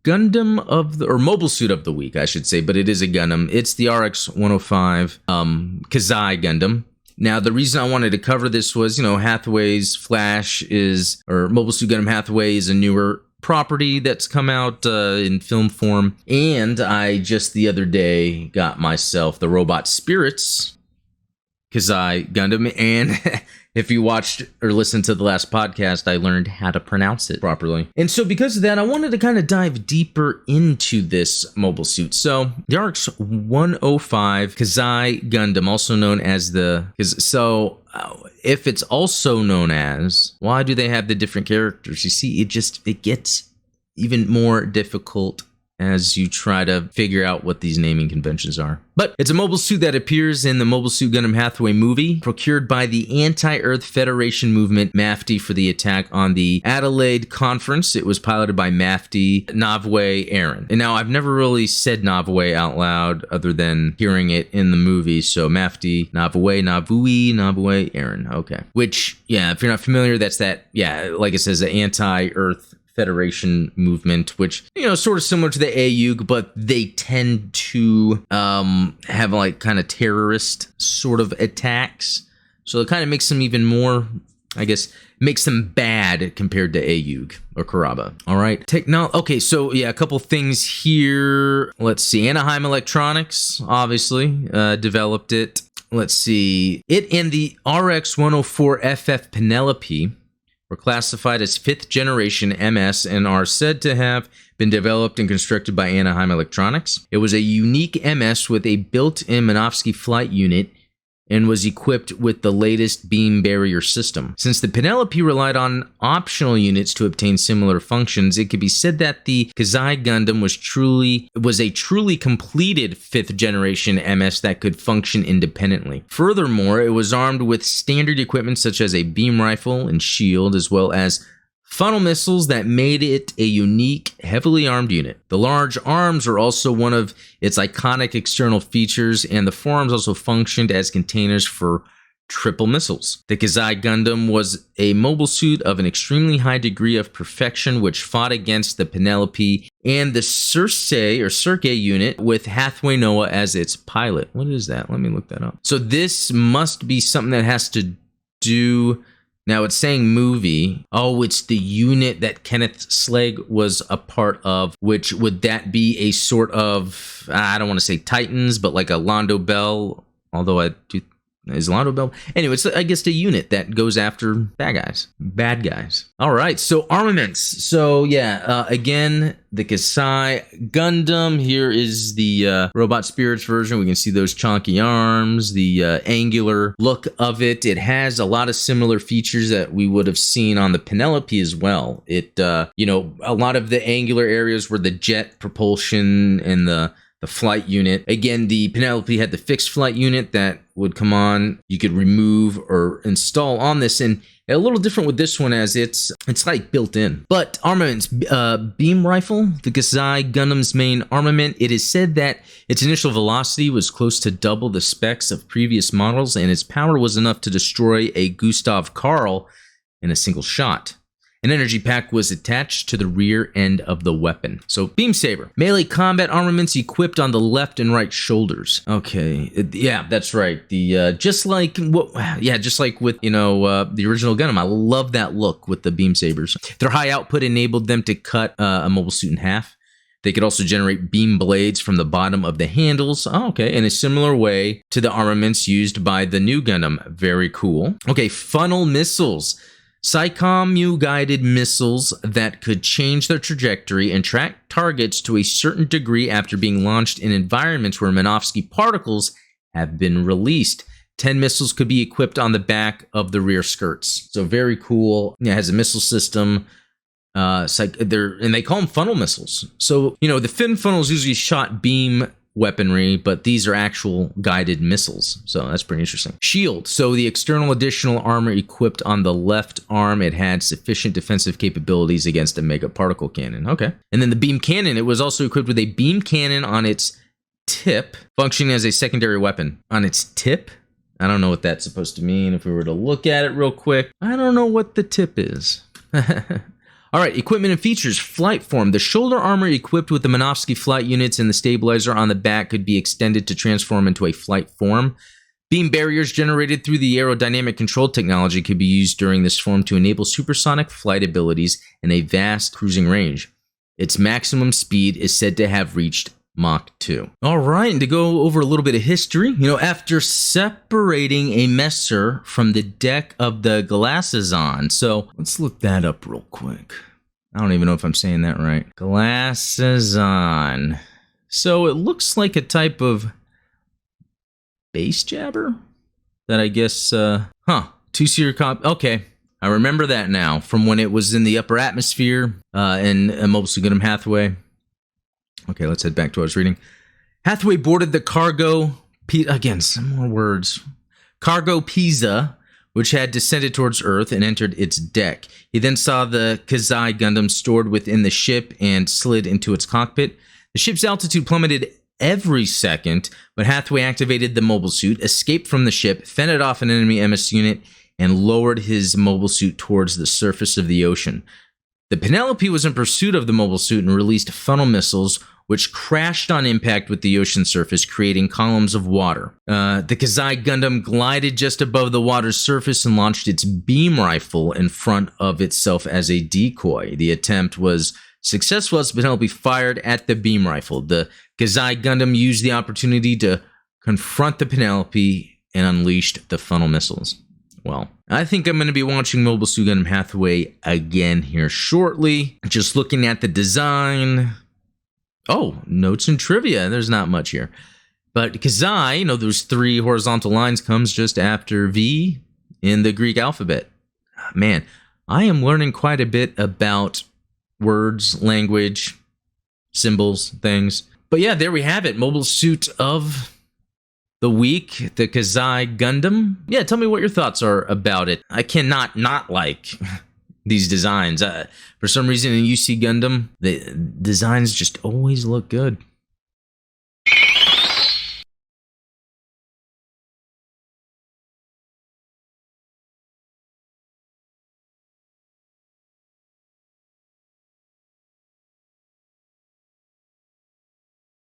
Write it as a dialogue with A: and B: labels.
A: Gundam or mobile suit of the week, I should say, but it is a Gundam. It's the RX-105 Kazai Gundam. Now, the reason I wanted to cover this was, Hathaway's Mobile Suit Gundam Hathaway is a newer property that's come out in film form. And I just the other day got myself the Robot Spirits Kazai Gundam, and if you watched or listened to the last podcast, I learned how to pronounce it properly. And so because of that, I wanted to kind of dive deeper into this mobile suit. So the RX-105 Kazai Gundam, also known as if it's also known as, why do they have the different characters? You see, it gets even more difficult as you try to figure out what these naming conventions are. But it's a mobile suit that appears in the Mobile Suit Gundam Hathaway movie, procured by the Anti-Earth Federation movement, MAFTI, for the attack on the Adelaide Conference. It was piloted by MAFTI Hathaway Aaron. And now, I've never really said Hathaway out loud other than hearing it in the movie. So MAFTI Hathaway Aaron. Okay. Which, yeah, if you're not familiar, that's like it says, the Anti-Earth Federation movement, which, sort of similar to the AUG, but they tend to have like kind of terrorist sort of attacks. So it kind of makes them even more, I guess, makes them bad compared to AUG or Karaba. All right. Okay, so yeah, a couple things here. Let's see. Anaheim Electronics, obviously, developed it. Let's see. It and the RX-104FF Penelope were classified as 5th generation MS and are said to have been developed and constructed by Anaheim Electronics. It was a unique MS with a built-in Minovsky flight unit and was equipped with the latest beam barrier system. Since the Penelope relied on optional units to obtain similar functions, it could be said that the Kazai Gundam was a truly completed 5th generation MS that could function independently. Furthermore, it was armed with standard equipment such as a beam rifle and shield, as well as funnel missiles that made it a unique, heavily armed unit. The large arms are also one of its iconic external features, and the forearms also functioned as containers for triple missiles. The Kazai Gundam was a mobile suit of an extremely high degree of perfection, which fought against the Penelope and the Circe unit with Hathaway Noah as its pilot. What is that? Let me look that up. So this must be something that has to do... Now, it's saying movie. Oh, it's the unit that Kenneth Slegg was a part of, which would that be a sort of, I don't want to say Titans, but like a Londo Bell, although is Londo Bell? Anyway, it's, I guess, the unit that goes after bad guys. All right, so Armaments. So, yeah, again, the Kazai Gundam. Here is the Robot Spirits version. We can see those chunky arms, the angular look of it. It has a lot of similar features that we would have seen on the Penelope as well. It, a lot of the angular areas were the jet propulsion and the flight unit. Again, the Penelope had the fixed flight unit that would come on. You could remove or install on this, and a little different with this one as it's like built in. But Armaments, beam rifle, the Kazai Gundam's main armament. It is said that its initial velocity was close to double the specs of previous models, and its power was enough to destroy a Gustav Karl in a single shot. An energy pack was attached to the rear end of the weapon. So, Beam Saber. Melee combat armaments equipped on the left and right shoulders. Okay, yeah, that's right. Just like with, the original Gundam. I love that look with the Beam Sabers. Their high output enabled them to cut a mobile suit in half. They could also generate beam blades from the bottom of the handles. Oh, okay, in a similar way to the armaments used by the new Gundam. Very cool. Okay, funnel missiles. Psycommu-guided missiles that could change their trajectory and track targets to a certain degree after being launched in environments where Minovsky particles have been released. 10 missiles could be equipped on the back of the rear skirts. So very cool. It has a missile system. And they call them funnel missiles. So, the fin funnels usually shot beam weaponry, but these are actual guided missiles. So that's pretty interesting. Shield. So the external additional armor equipped on the left arm, it had sufficient defensive capabilities against a mega particle cannon. Okay. And then the beam cannon, it was also equipped with a beam cannon on its tip, functioning as a secondary weapon. On its tip? I don't know what that's supposed to mean. If we were to look at it real quick, I don't know what the tip is. All right, equipment and features. Flight form. The shoulder armor equipped with the Minovsky flight units and the stabilizer on the back could be extended to transform into a flight form. Beam barriers generated through the aerodynamic control technology could be used during this form to enable supersonic flight abilities and a vast cruising range. Its maximum speed is said to have reached Mach 2. All right, and to go over a little bit of history, after separating a Messer from the deck of the Glassazon, so let's look that up real quick. I don't even know if I'm saying that right. Glassazon. So it looks like a type of base jabber that I guess, two-seater comp. Okay, I remember that now from when it was in the upper atmosphere in Mobile Suit Gundam Hathaway. Okay, let's head back to what I was reading. Hathaway boarded the cargo, again, some more words. Cargo Pisa, which had descended towards Earth and entered its deck. He then saw the Kazai Gundam stored within the ship and slid into its cockpit. The ship's altitude plummeted every second, but Hathaway activated the mobile suit, escaped from the ship, fended off an enemy MS unit, and lowered his mobile suit towards the surface of the ocean. The Penelope was in pursuit of the mobile suit and released funnel missiles, which crashed on impact with the ocean surface, creating columns of water. The Kazai Gundam glided just above the water's surface and launched its beam rifle in front of itself as a decoy. The attempt was successful as Penelope fired at the beam rifle. The Kazai Gundam used the opportunity to confront the Penelope and unleashed the funnel missiles. Well, I think I'm going to be watching Mobile Suit Gundam Hathaway again here shortly. Just looking at the design. Oh, notes and trivia. There's not much here. But Kazai, those 3 horizontal lines comes just after V in the Greek alphabet. Man, I am learning quite a bit about words, language, symbols, things. But yeah, there we have it. Mobile Suit of the week, the Kazai Gundam. Yeah, tell me what your thoughts are about it. I cannot not like these designs. For some reason in UC Gundam, the designs just always look good.